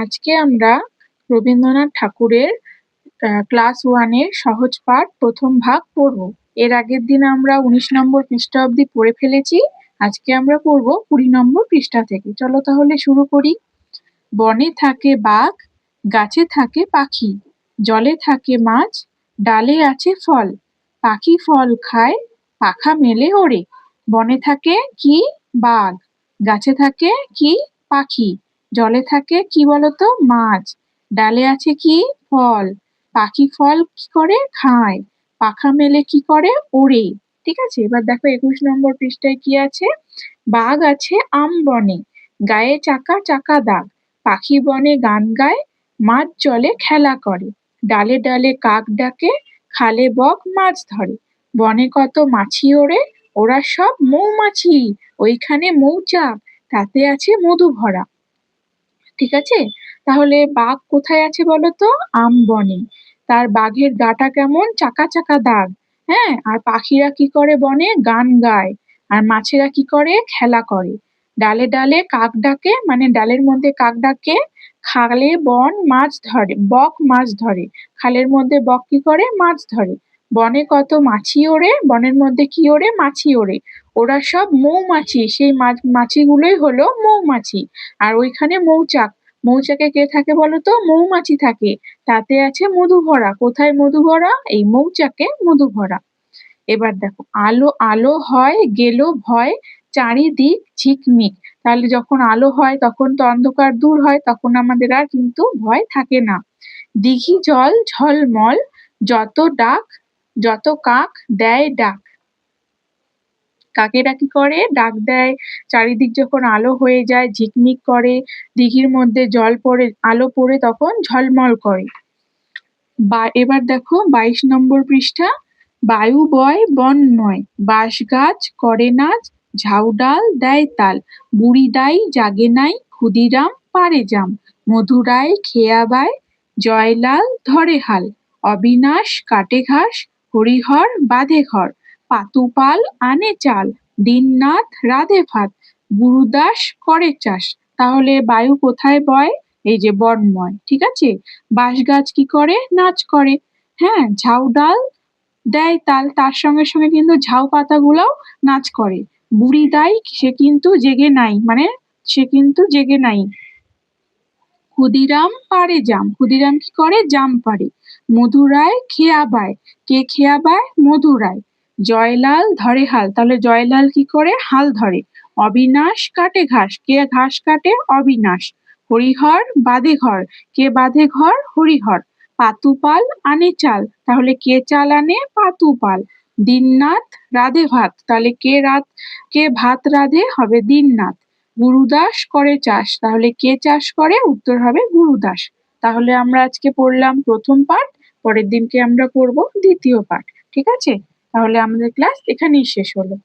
আজকে আমরা রবীন্দ্রনাথ ঠাকুরের ক্লাস 1 এর সহজ পাঠ প্রথম ভাগ পড়ব। এর আগের দিন আমরা 19 নম্বর পৃষ্ঠা অবধি পড়ে ফেলেছি। আজকে আমরা পড়ব 20 নম্বর পৃষ্ঠা থেকে। চলো তাহলে শুরু করি। বনে থাকে বাঘ, গাছে থাকে পাখি, জলে থাকে মাছ, ডালে আছে ফল, পাখি ফল খায়, পাখা মেলে ওড়ে। বনে থাকে কি? বাঘ। গাছে থাকে কি? পাখি। জলে থাকে কি বলতো? মাছ। ডালে আছে কি? ফল। পাখি ফল কি করে? খায়। পাখা মেলে কি করে? ওড়ে। ঠিক আছে, এবার দেখো 21 নম্বর পৃষ্ঠায় কি আছে। বাঘ আছে আম বনে, গায়ে চাকা চাকা দাগ, পাখি বনে গান গায়, মাছ জলে খেলা করে, ডালে ডালে কাক ডাকে, খালে বক মাছ ধরে। বনে কত মাছি ওড়ে, ওরা সব মৌমাছি, ওইখানে মৌচাক, তাতে আছে মধু ভরা। ঠিক আছে, তাহলে বাঘ কোথায় আছে বলতো? আম বনে। তার বাঘের গাটা কেমন? চাকা চাকা দাগ। হ্যাঁ, আর পাখিরা কি করে বনে? গান গায়। আর মাছেরা কি করে? খেলা করে। ডালে ডালে কাক ডাকে, মানে ডালের মধ্যে কাক ডাকে, খালে বক মাছ ধরে। খালের মধ্যে বক কি করে? মাছ ধরে। বনে কত মাছি ওড়ে, বনের মধ্যে কি ওড়ে? মাছি ওড়ে। ওরা সব মৌমাছি, সেই মাছিগুলোই হলো মৌমাছি। আর ওইখানে মৌচাক, মৌচাকে কে থাকে বলতো? মৌমাছি থাকে, তাতে আছে মধু ভরা। কোথায় মধু ভরা? এই মৌচাকে মধু ভরা। এবার দেখো, আলো আলো হয় গেল ভয়, চারিদিক ঝিকমিক। তাহলে যখন আলো হয় তখন তো অন্ধকার দূর হয়, তখন আমাদের আর কিন্তু ভয় থাকে না। দিঘি জল ঝলমল, যত কাক দেয় ডাক। কাকেরা কি করে? ডাক দেয়। চারিদিক যখন আলো হয়ে যায়, ঝিকমিক করে, দিঘির মধ্যে জল পড়ে, আলো পড়ে তখন ঝলমল করে। বা এবার দেখো 22 নম্বর পৃষ্ঠা। বায়ু বয় বনময়, বাঁশ গাছ করে নাচ, ঝাউডাল দেয় তাল, বুড়ি দাই জাগে নাই, ক্ষুদিরাম পারে জাম, মধুরায় খেয়া বায়, জয়লাল ধরে হাল, অবিনাশ কাটে ঘাস, হরিহর বাঁধে ঘর, পাতুপাল আনে চাল, দীননাথ রাধে ভাত, গুরুদাস করে চাষ। তাহলে বায়ু কোথায় বয়? এই যে বনময়। ঠিক আছে, বাঁশ গাছ কি করে? নাচ করে। হ্যাঁ, ঝাউ ডাল দেয় তাল, তার সঙ্গে সঙ্গে কিন্তু ঝাউ পাতাগুলোও নাচ করে। বুড়ি দাই, সে কিন্তু জেগে নাই, মানে সে কিন্তু জেগে নাই। ক্ষুদিরাম পারে জাম, ক্ষুদিরাম কি করে? জাম পারে। মধুরায় খেয়া বায়, কে খেয়া বায়? মধুরায়। জয়লাল ধরে হাল, তাহলে জয়লাল কি করে? হাল ধরে। অবিনাশ কাটে ঘাস, কে ঘাস কাটে? অবিনাশ। হরিহর বাঁধে ঘর, কে বাঁধে ঘর? হরিহর। পাতুপাল আনে চাল, তাহলে কে চাল আনে? পাতুপাল। দীননাথ রাধে ভাত, তাহলে কে ভাত রাধে? হবে দীননাথ। গুরুদাস করে চাষ, তাহলে কে চাষ করে? উত্তর হবে গুরুদাস। তাহলে আমরা আজকে পড়লাম প্রথম পাঠ, পরের দিনকে আমরা পড়বো দ্বিতীয় পাঠ। ঠিক আছে, তাহলে আমাদের ক্লাস এখানেই শেষ হলো।